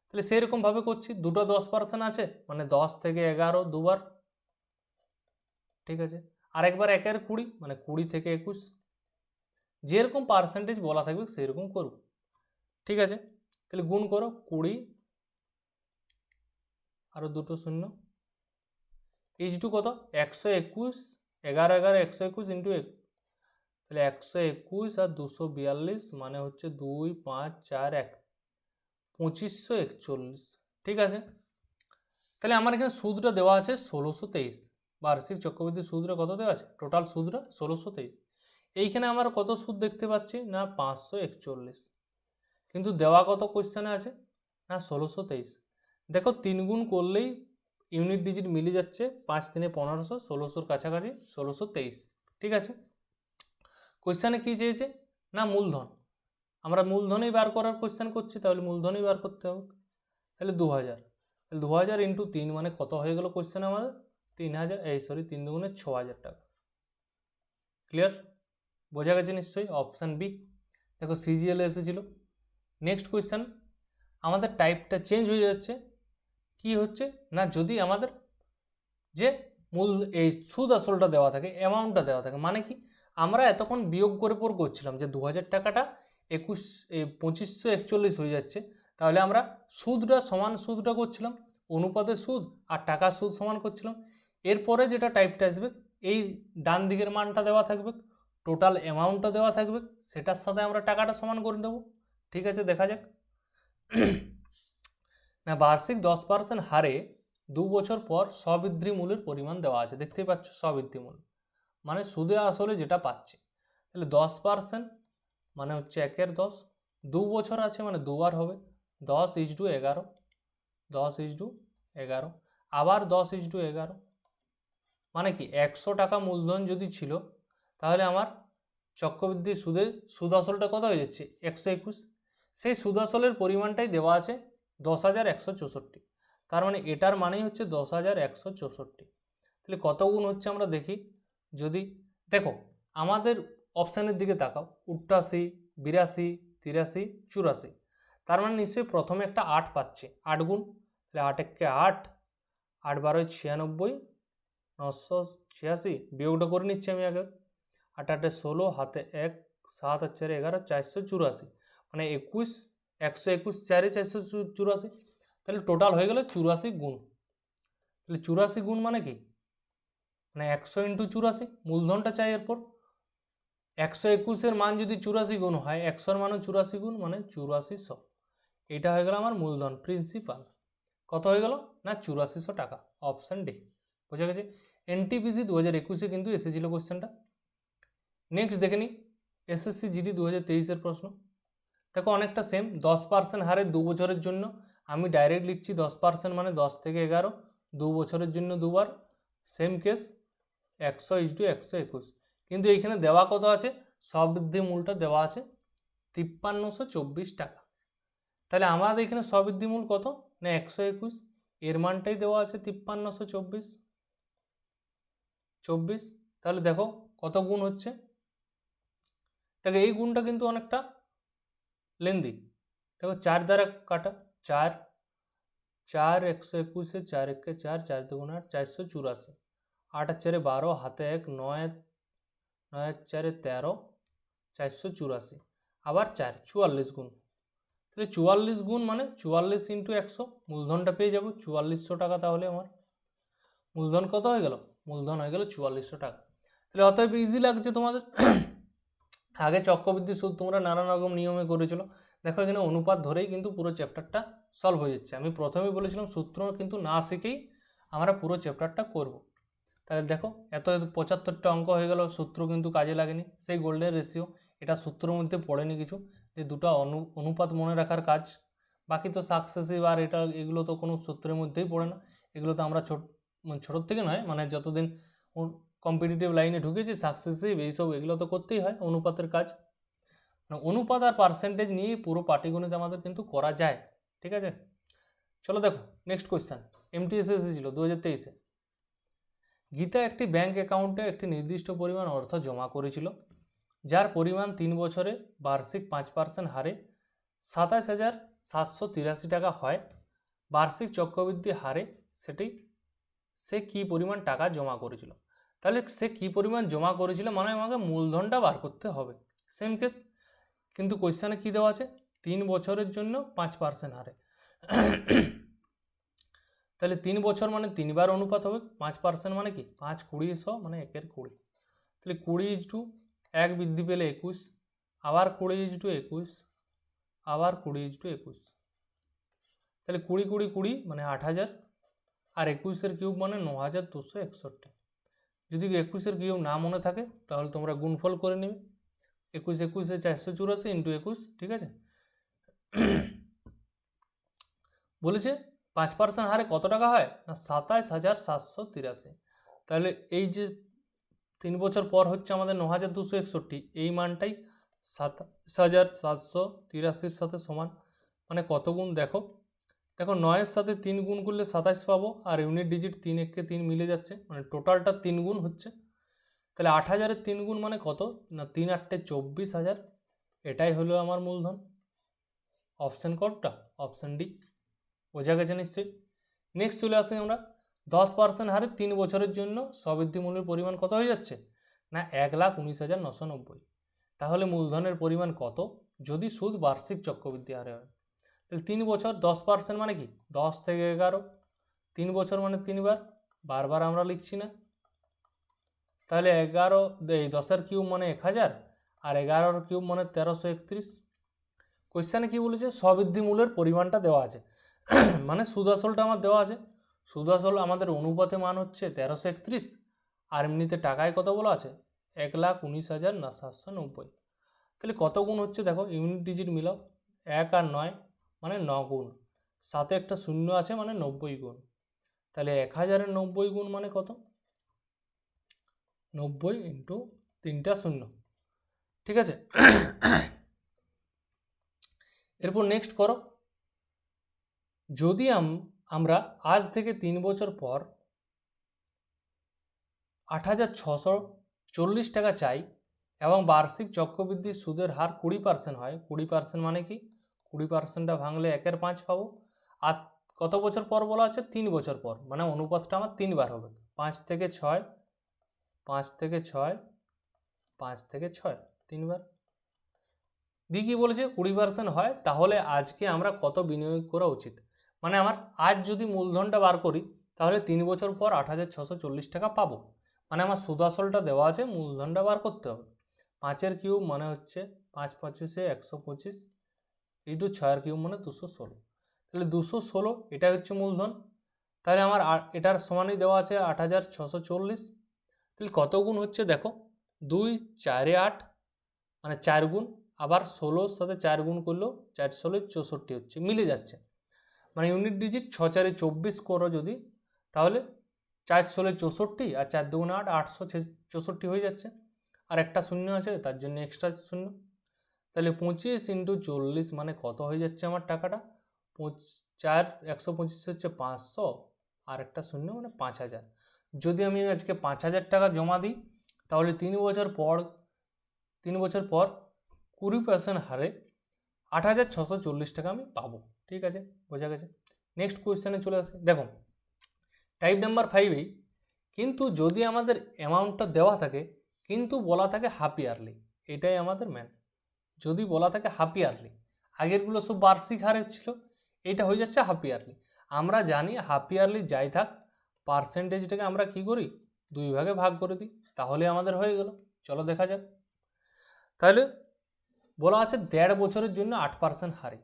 তাহলে সেরকমভাবে করছি, দুটো 10% আছে মানে 10 থেকে 11 দুবার, ঠিক আছে, আরেকবার 1/20 মানে 20 থেকে 21, যেরকম পার্সেন্টেজ বলা থাকবে সেরকম করব, ঠিক আছে। তাহলে গুণ করো 20 আরও দুটো শূন্য, এইচ2 কত 121, 11 11 121 ইন্টু 1, তাহলে 121 আর 242 মানে হচ্ছে 2 5 4 1, 2541, ঠিক আছে। তাহলে আমার এখানে সুদটা দেওয়া আছে 1623, বার্ষিক চক্রবৃদ্ধি সুদটা কত দেওয়া আছে, টোটাল সুদটা 1623। এইখানে আমার কত সুদ দেখতে পাচ্ছি না 541, কিন্তু দেওয়া কত কোশ্চেনে আছে না 1623। দেখো 3 গুণ করলেই ইউনিট ডিজিট মিলে যাচ্ছে, 5 3 1500, 1600-র কাছাকাছি 1623, ঠিক আছে। কোশ্চেনে কি চেয়েছে না মূলধন, আমরা মূলধনেই বার করার কোশ্চেন করছি, তাহলে মূলধনেই বার করতে হবে। তাহলে 2000, তাহলে 2000 ইন্টু 3 মানে কত হয়ে গেল কোশ্চেনে আমাদের 3000, 3 দুগুণে 6000 টাকা। ক্লিয়ার, বোঝা গেছে নিশ্চয়ই, অপশান বি। দেখো সিজিএল এসেছিল। নেক্সট কোয়েশ্চেন, আমাদের টাইপটা চেঞ্জ হয়ে যাচ্ছে, কি হচ্ছে না যদি আমাদের যে মূল এই সুদ আসলটা দেওয়া থাকে, অ্যামাউন্টটা দেওয়া থাকে, মানে কি আমরা এতক্ষণ বিয়োগ করে পর করছিলাম যে 2000 টাকাটা 2541 হয়ে যাচ্ছে, তাহলে আমরা সুদটা সমান সুদটা করছিলাম, অনুপাতের সুদ আর টাকার সুদ সমান করছিলাম। এরপরে যেটা টাইপটা আসবে, এই ডান দিকের মানটা দেওয়া থাকবে, টোটাল অ্যামাউন্টটা দেওয়া থাকবে, সেটার সাথে আমরা টাকাটা সমান করে দেবো, ঠিক আছে। দেখা যাক না বার্ষিক 10% হারে 2 বছর পর স্ববৃদ্ধি মূল্যের পরিমাণ দেওয়া আছে, দেখতেই পাচ্ছ স্ববৃদ্ধি মূল্য মানে সুদে আসলে যেটা পাচ্ছি, তাহলে 10% মানে হচ্ছে 1/10, 2 বছর আছে মানে দুবার হবে, 10:11, 10:11, আবার 10:11, মানে কি 100 টাকা মূলধন যদি ছিল তাহলে আমার চক্রবৃদ্ধি সুদ আসলটা কত হয়ে যাচ্ছে 121, সেই সুদ আসলের পরিমাণটাই দেওয়া আছে 10,164, তার মানে এটার মানেই হচ্ছে 10,164। তাহলে কত গুণ হচ্ছে আমরা দেখি, যদি দেখো আমাদের অপশানের দিকে তাকাও, 88 82 83 84, তার মানে নিশ্চয়ই প্রথমে একটা 8 পাচ্ছি, 8 গুণ, তাহলে 8 একে 8, 8 12 96, 986, বিয়োগটা করে নিচ্ছি আমি আগে, 8 8 16, হাতে 1, 7 আর 4 11, 484, মানে 21 121 4 484, তাহলে টোটাল হয়ে গেল 84 গুণ। তাহলে 84 গুণ মানে কি মানে 100 ইন্টু 84, মূলধনটা চাই, এরপর 121-এর মান যদি 84 গুণ হয়, 100-র মানও 84 গুণ মানে 8400, এটা হয়ে গেল আমার মূলধন প্রিন্সিপাল, কত হয়ে গেল না 8400 টাকা, অপশান ডি। বোঝা গেছে, এনটিপিসি 2021-এ কিন্তু এসেছিল কোশ্চেনটা। নেক্সট দেখে নিই এসএসসি জিডি 2023-এর প্রশ্ন। দেখো অনেকটা সেম, 10% হারে 2 বছরের জন্য আমি ডাইরেক্ট লিখছি 10% মানে 10 থেকে 11, 2 বছরের জন্য দুবার, সেম কেস 100:121, কিন্তু এইখানে দেওয়া কত আছে, স্ববৃদ্ধি মূলটা দেওয়া আছে 5324 টাকা। তাহলে আমাদের এখানে স্ববৃদ্ধি মূল কত না 121, এর মানটাই দেওয়া আছে 5324, তাহলে দেখো কত গুণ হচ্ছে, দেখো এই গুণটা কিন্তু অনেকটা লেন্দি, দেখো 4 দ্বারা কাটা, 4 4 121-এ 4 একে 4, 4 দুগুণ 8, 484, 8 আর 4 12, হাতে 1, 9 9 আর 4 13, 484, আবার 4 44 গুণ, তাহলে 44 গুণ মানে 44 ইন্টু 100, মূলধনটা পেয়ে যাব 4400 টাকা। তাহলে আমার মূলধন কত হয়ে গেল? মূলধন হয়ে গেল 4400 টাকা। তাহলে অতএব ইজি লাগছে তোমাদের। আগে চক্রবৃদ্ধি সুদ তোমরা নানান রকম নিয়মে করেছিল, দেখো এখানে অনুপাত ধরেই কিন্তু পুরো চ্যাপ্টারটা সলভ হয়ে যাচ্ছে। আমি প্রথমেই বলেছিলাম সূত্র কিন্তু না শিখেই আমরা পুরো চ্যাপ্টারটা করব। তাহলে দেখো এত 75টা অঙ্ক হয়ে গেল, সূত্র কিন্তু কাজে লাগেনি। সেই গোল্ডেন রেশিও, এটা সূত্রের মধ্যে পড়েনি কিছু, যে দুটো অনুপাত মনে রাখার কাজ। বাকি তো সাকসেসিভ আর এটা এগুলো তো কোনো সূত্রের মধ্যেই পড়ে না। এগুলো তো আমরা ছোটোর থেকে নয়, মানে যতদিন কম্পিটিটিভ লাইনে ঢুকেছি সাকসেসিভ এইসব এগুলো তো করতেই হয়, অনুপাতের কাজ। অনুপাত আর পার্সেন্টেজ নিয়ে পুরো পাটিগণিত আমাদের কিন্তু করা যায়। ঠিক আছে, চলো দেখো নেক্সট কোয়েশ্চেন। এমটিএস এসেছিল 2023-এ। গীতা একটি ব্যাংক অ্যাকাউন্টে একটি নির্দিষ্ট পরিমাণ অর্থ জমা করেছিল, যার পরিমাণ 3 বছরে বার্ষিক 5% হারে 27,783 টাকা হয়। বার্ষিক চক্রবৃদ্ধি হারে সে কি পরিমাণ টাকা জমা করেছিল। তাহলে সে কি পরিমাণ জমা করেছিল মানে আমাকে মূলধনটা বার করতে হবে। সেম কেস, কিন্তু কোয়েশ্চেনে কী দেওয়া আছে? 3 বছরের জন্য 5% হারে। তাহলে 3 বছর মানে 3 বার অনুপাত হবে। 5% মানে কি 5 20 100 মানে 1/20। তাহলে 20 * 1 বৃদ্ধি পেলে 21, আবার 20 * 21, আবার 20 * 21। তাহলে 20 20 20 মানে 8000, আর 21-এর কিউব মানে 9261। যদি 21-এর কিউব না মনে থাকে তাহলে তোমরা গুণফল করে নেবে। 21 21 484 ইন্টু 21। ঠিক আছে, বলেছে 5% হারে কত টাকা হয় না 27,783। তাহলে এই যে 3 বছর পর হচ্ছে আমাদের 9261, এই মানটাই 27,783 সাথে সমান। মানে কত গুণ দেখো, 9-এর সাথে 3 গুণ করলে 27 পাবো, আর ইউনিট ডিজিট 3 1 কে 3 মিলে যাচ্ছে, মানে টোটালটা 3 গুণ হচ্ছে। তাহলে 8000-এর 3 গুণ মানে কত না 3 8 24,000। এটাই হলো আমার মূলধন। অপশান কোডটা অপশান ডি। বোঝা গেছে নিশ্চয়ই। নেক্সট চলে আসি আমরা। 10% হারে 3 বছরের জন্য স্ববৃদ্ধি মূল্যের পরিমাণ কত হয়ে যাচ্ছে না 1,19,990। তাহলে মূলধনের পরিমাণ কত যদি সুদ বার্ষিক চক্রবৃদ্ধি হারে হয়? তাহলে 3 বছর 10% মানে কি 10 থেকে 11, 3 বছর মানে 3 বার, বারবার আমরা লিখছি না। তাহলে 11 এই 10-এর কিউব মানে 1000, আর 11-এর কিউব মানে 1331। কোয়েশ্চেনে কি বলেছে? স্ববৃদ্ধি মূল্যের পরিমাণটা দেওয়া আছে, মানে সুদ আসলটা আমার দেওয়া আছে। সুদ আসল আমাদের অনুপাতে মান হচ্ছে 1331, আর এমনিতে টাকায় কত বলা আছে 1,19,790। তাহলে কত গুণ হচ্ছে দেখো, ইউনিট ডিজিট মিলাও, 1 আর 9 মানে 9 গুণ, সাথে একটা শূন্য আছে মানে 90 গুণ। তাহলে 1000-এর 90 গুণ মানে কত? 90 ইন্টু 3টা শূন্য। ঠিক আছে, এরপর নেক্সট করো। যদি আমরা আজ থেকে 3 বছর পর 8,640 টাকা চাই এবং বার্ষিক চক্রবৃদ্ধির সুদের হার 20% হয়, 20% মানে কি 20%টা ভাঙলে 1/5 পাবো। আর কত বছর পর বলা আছে? 3 বছর পর, মানে অনুপাতটা আমার 3 বার হবে। 5 থেকে 6, 5 থেকে 6, 5 থেকে 6, 3 বার। দি কি বলেছে 20% হয়, তাহলে আজকে আমরা কত বিনিয়োগ করা উচিত? মানে আমার আজ যদি মূলধনটা বার করি তাহলে 3 বছর পর 8,640 টাকা পাবো। মানে আমার সুদ আসলটা দেওয়া আছে, মূলধনটা বার করতে হবে। 5-এর কিউব মানে হচ্ছে 5 25-এ 125 ইন্টু 6-এর কিউব মানে 216। তাহলে 216 এটা হচ্ছে মূলধন। তাহলে আমার এটার সমানই দেওয়া আছে 8,640। তাহলে কত গুণ হচ্ছে দেখো, 2 4 8 মানে 4 গুণ, আবার 16-র সাথে 4 গুণ করলেও 4 16 64 হচ্ছে, মিলে যাচ্ছে। মানে ইউনিট ডিজিট 6 4 24 করো যদি, তাহলে 4 16 64 আর 4 2 8 864 হয়ে যাচ্ছে। আর একটা শূন্য আছে তার জন্য এক্সট্রা শূন্য। তাহলে 25 ইন্টু 40 মানে কত হয়ে যাচ্ছে আমার টাকাটা? 4 125 হচ্ছে 500, আর একটা শূন্য মানে 5000। যদি আমি আজকে 5000 টাকা জমা দিই তাহলে 3 বছর পর 20% হারে 8,640 টাকা আমি পাবো। ঠিক আছে, বোঝা গেছে। নেক্সট কোয়েশ্চেনে চলে আসি। দেখো টাইপ নাম্বার 5-এই কিন্তু যদি আমাদের অ্যামাউন্টটা দেওয়া থাকে কিন্তু বলা থাকে হাফ ইয়ারলি, এটাই আমাদের ম্যান। যদি বলা থাকে হাফ ইয়ারলি, আগেরগুলো সব বার্ষিক হারে ছিল, এইটা হয়ে যাচ্ছে হাফ ইয়ারলি। আমরা জানি হাফ ইয়ারলি যাই থাক পার্সেন্টেজটাকে আমরা কি করি, 2 ভাগে ভাগ করে দিই, তাহলে আমাদের হয়ে গেল। চলো দেখা যাক। তাহলে বলা আছে 1.5 বছরের জন্য 8% হারে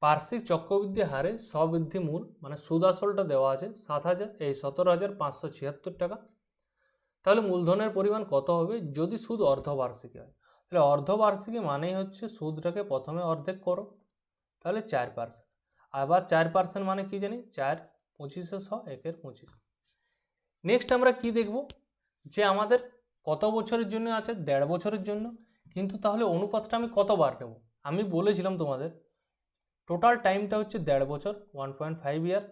বার্ষিক চক্রবৃদ্ধি হারে স্ববৃদ্ধি মূল মানে সুদ আসলটা দেওয়া আছে 17,576 টাকা। তাহলে মূলধনের পরিমাণ কত হবে যদি সুদ অর্ধবার্ষিকী হয়? তাহলে অর্ধবার্ষিকী মানেই হচ্ছে সুদটাকে প্রথমে অর্ধেক করো, তাহলে 4%। আবার 4% মানে কি জানি, 4 25 100 1 25। নেক্সট আমরা কি দেখব, যে আমাদের কত বছরের জন্য আছে, 1.5 বছরের জন্য। কিন্তু তাহলে অনুপাতটা আমি কতবার নেব? আমি বলেছিলাম তোমাদের টোটাল টাইমটা হচ্ছে 1.5 বছর, 1.5 ইয়ার।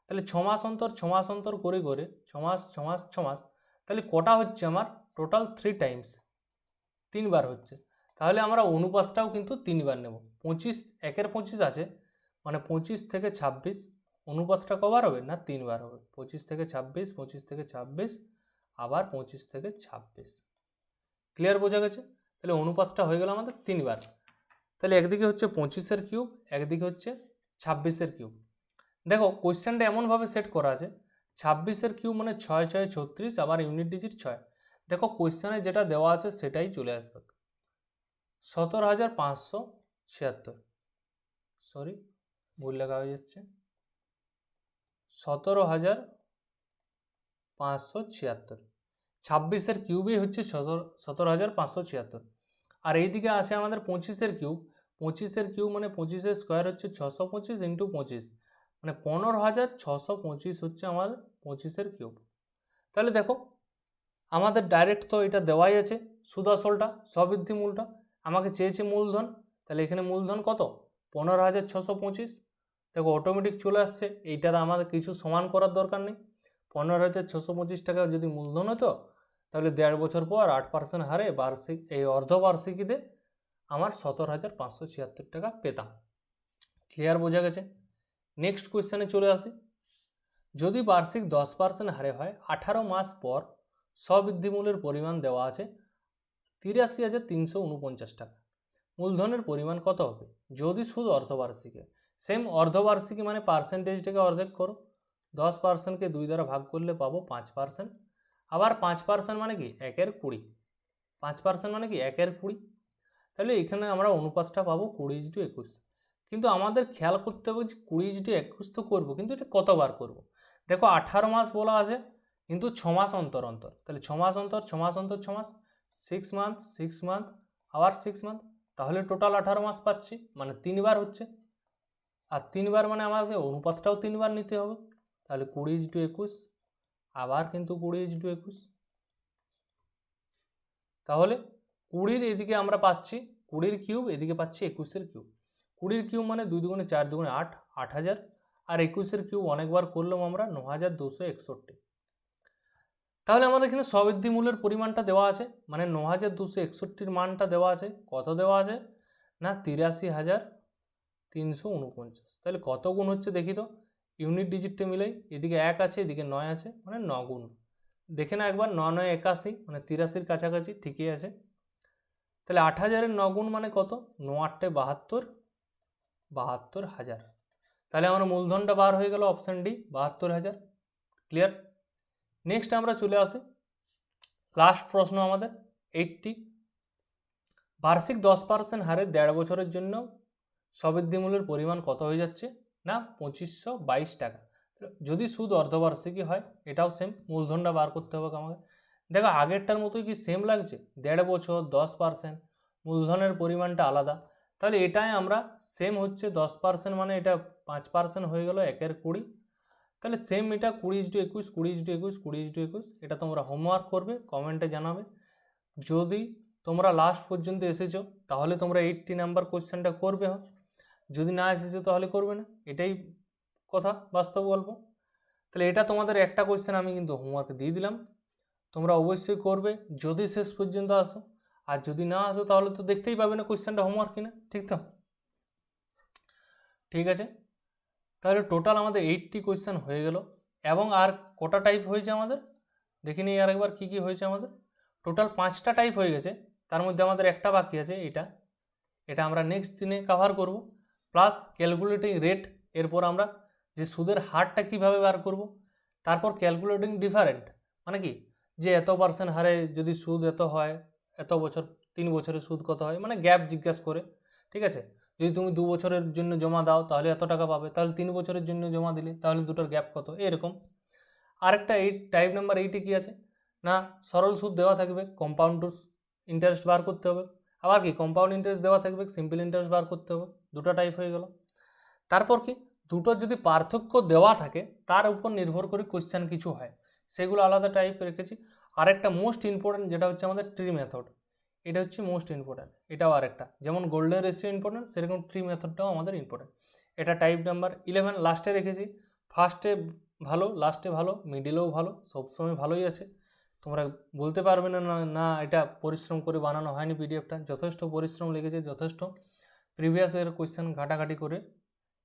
তাহলে 6 মাস অন্তর 6 মাস অন্তর করে করে 6 মাস 6 মাস 6 মাস, তাহলে কটা হচ্ছে আমার টোটাল 3 টাইমস, 3 বার হচ্ছে। তাহলে আমরা অনুপাতটাও কিন্তু 3 বার নেব। 25 1 25 আছে মানে 25 থেকে 26, অনুপাতটা কবার হবে না 3 বার হবে। 25 থেকে 26, 25 থেকে 26, আবার 25 থেকে 26। ক্লিয়ার, বোঝা গেছে? তাহলে অনুপাতটা হয়ে গেল আমাদের 3 বার। তাহলে একদিকে হচ্ছে 25-এর কিউব, একদিকে হচ্ছে 26-এর কিউব। দেখো কোয়েশ্চেনটা এমনভাবে সেট করা আছে, 26-এর কিউব মানে 6 6 36, আবার ইউনিট ডিজিট 6। দেখো কোয়েশ্চেনে যেটা দেওয়া আছে সেটাই চলে আসবে, 17,576, সরি ভুল লেখা হয়ে যাচ্ছে, 17,576। 26-এর কিউবই হচ্ছে 17,576। আর এইদিকে আছে আমাদের 25-এর কিউব, 25-এর কিউব মানে 25-এর স্কোয়ার হচ্ছে 625 ইন্টু 25, মানে 15,625 হচ্ছে আমাদের 25-এর কিউব। তাহলে দেখো আমাদের ডাইরেক্ট তো এটা দেওয়াই আছে সুদ আসলটা স্ববৃদ্ধি মূলটা, আমাকে চেয়েছে মূলধন, তাহলে এখানে মূলধন কত 15,625। দেখো অটোমেটিক চলে আসছে, এইটাতে আমাদের কিছু সমান করার দরকার নেই। 15,625 টাকা যদি মূলধন হতো, তাহলে 1.5 বছর পর 8% হারে বার্ষিক এই অর্ধবার্ষিকীতে আমার 17,576 টাকা পেতাম। ক্লিয়ার, বোঝা গেছে? নেক্সট কোয়েশ্চেনে চলে আসি। যদি বার্ষিক 10% হারে হয় 18 মাস পর স্ববৃদ্ধিমূলের পরিমাণ দেওয়া আছে 83,349 টাকা, মূলধনের পরিমাণ কত হবে যদি সুদ অর্ধবার্ষিকী? সেম অর্ধবার্ষিকী মানে পার্সেন্টেজটাকে অর্ধেক করো, 10%কে 2 দ্বারা ভাগ করলে পাবো 5%। আবার 5% মানে কি 1/20, 5% মানে কি 1/20। তাহলে এখানে আমরা অনুপাতটা পাবো 20:21। কিন্তু আমাদের খেয়াল করতে হবে যে 20:21 তো করবো, কিন্তু এটা কতবার করব? দেখো 18 মাস বলা আছে, কিন্তু 6 মাস অন্তর অন্তর, তাহলে 6 মাস অন্তর 6 মাস অন্তর 6 মাস, 6 মান্থ 6 মান্থ আবার 6 মান্থ, তাহলে টোটাল 18 মাস পাচ্ছি, মানে 3 বার হচ্ছে। আর 3 বার মানে আমাদের অনুপাতটাও 3 বার নিতে হবে, তাহলে 20:21, আবার কিন্তু 20:21। তাহলে 20-র এদিকে আমরা পাচ্ছি 20-র কিউব, এদিকে পাচ্ছি 21-এর কিউব। 20-র কিউব মানে 2 দুগুণে 4 দুগুণে 8, 8,000। আর 21-এর কিউব অনেকবার করলাম আমরা, 9,261। তাহলে আমাদের এখানে স্ববৃদ্ধি মূলের পরিমাণটা দেওয়া আছে, মানে 9,261-র মানটা দেওয়া আছে। কত দেওয়া আছে না 83,349। তাহলে কত গুণ হচ্ছে দেখি তো, ইউনিট ডিজিটটা মিলাই, এদিকে 1 আছে এদিকে 9 আছে, মানে 9 গুণ। দেখে না একবার, 9 9 81, মানে 83-র কাছাকাছি ঠিকই আছে। তাহলে 8,000-এর 9 গুণ মানে কত, 9 8 72, 72,000। তাহলে আমার মূলধনটা বার হয়ে গেল অপশান ডি, 72,000। ক্লিয়ার? নেক্সট আমরা চলে আসি লাস্ট প্রশ্ন আমাদের 80। বার্ষিক 10% হারে 1.5 বছরের জন্য স্ববৃদ্ধিমূলের পরিমাণ কত হয়ে যাচ্ছে না 2,522 টাকা। যদি সুদ অর্ধবার্ষিকী হয়, এটাও সেম, মূলধনটা বার করতে হবে আমাকে। দেখো আগেরটার মতোই কি সেম লাগছে, 1.5 বছর 10%, মূলধনের পরিমাণটা আলাদা। তাহলে এটাই আমরা সেম হচ্ছে 10% মানে এটা 5% হয়ে গেল 1/20। তাহলে সেম এটা 20:21, 20:21, 20:21, এটা তোমরা হোমওয়ার্ক করবে, কমেন্টে জানাবে। যদি তোমরা লাস্ট পর্যন্ত এসেছো তাহলে তোমরা 80 নাম্বার কোয়েশ্চেনটা করবে, যদি না এসেছো তাহলে করবে না, এটাই কথা, বাস্তব গল্প। তাহলে এটা তোমাদের একটা কোয়েশ্চেন আমি কিন্তু হোমওয়ার্ক দিয়ে দিলাম, তোমরা অবশ্যই করবে যদি শেষ পর্যন্ত আসো। আর যদি না আসো তাহলে তো দেখতেই পাবে না কোয়েশ্চেনটা হোমওয়ার্ক কিনা, ঠিক তো? ঠিক আছে, তাহলে টোটাল আমাদের 80 কোয়েশ্চেন হয়ে গেল। এবং আর কটা টাইপ হয়েছে আমাদের দেখে নিই আর একবার, কী কী হয়েছে আমাদের। টোটাল 5টা টাইপ হয়ে গেছে, তার মধ্যে আমাদের একটা বাকি আছে, এটা এটা আমরা নেক্সট দিনে কভার করব, প্লাস ক্যালকুলেটিং রেট, এরপর আমরা যে সুদের হারটা কিভাবে বার করব, তারপর ক্যালকুলেটিং ডিফারেন্ট মানে কি, যে এত % হারে যদি সুদ এত হয়, এত বছর 3 বছরের সুদ কত হয়, মানে গ্যাপ জিজ্ঞাসা করে, ঠিক আছে। যদি তুমি 2 বছরের জন্য জমা দাও তাহলে এত টাকা পাবে, তাহলে 3 বছরের জন্য জমা দিলে তাহলে দুটোর গ্যাপ কত, এরকম। আরেকটা টাইপ নাম্বার 8-এ কী আছে না, সরল সুদ দেওয়া থাকবে, কম্পাউন্ড ইন্টারেস্ট বার করতে হবে, আবার কি কম্পাউন্ড ইন্টারেস্ট দেওয়া থাকবে, সিম্পল ইন্টারেস্ট বার করতে হবে, দুটো টাইপ হয়ে গেল। তারপর কি, দুটোর যদি পার্থক্য দেওয়া থাকে তার উপর নির্ভর করে কোশ্চেন কিছু হয়, সেগুলো আলাদা টাইপ রেখেছি। আরেকটা মোস্ট ইম্পর্ট্যান্ট যেটা হচ্ছে আমাদের ট্রি মেথড, এটা হচ্ছে মোস্ট ইম্পর্ট্যান্ট, এটাও আরেকটা, যেমন গোল্ডেন রেশিও ইম্পর্ট্যান্ট সেরকম ট্রি মেথডটাও আমাদের ইম্পর্ট্যান্ট। এটা টাইপ নাম্বার 11 লাস্টে রেখেছি। ফার্স্টে ভালো, লাস্টে ভালো, মিডিলেও ভালো, সবসময় ভালোই আছে। তোমরা বলতে পারবে না না এটা পরিশ্রম করে বানানো হয়নি, পিডিএফটা যথেষ্ট পরিশ্রম লেগেছে, যথেষ্ট প্রিভিয়াস এর কোয়েশ্চেন ঘাটাঘাটি করে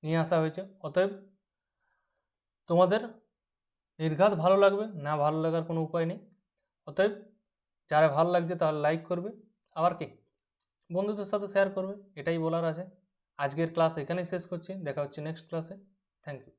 নিয়ে আসা হয়েছে। অতএব তোমাদের নির্ঘাত ভালো লাগবে, না ভালো লাগার কোনো উপায় নেই। অতএব যারা ভালো লাগছে তাহলে লাইক করবে, আবার কি বন্ধুদের সাথে শেয়ার করবে, এটাই বলার আছে। আজকের ক্লাস এখানেই শেষ করছি, দেখা হচ্ছে নেক্সট ক্লাসে। Thank you.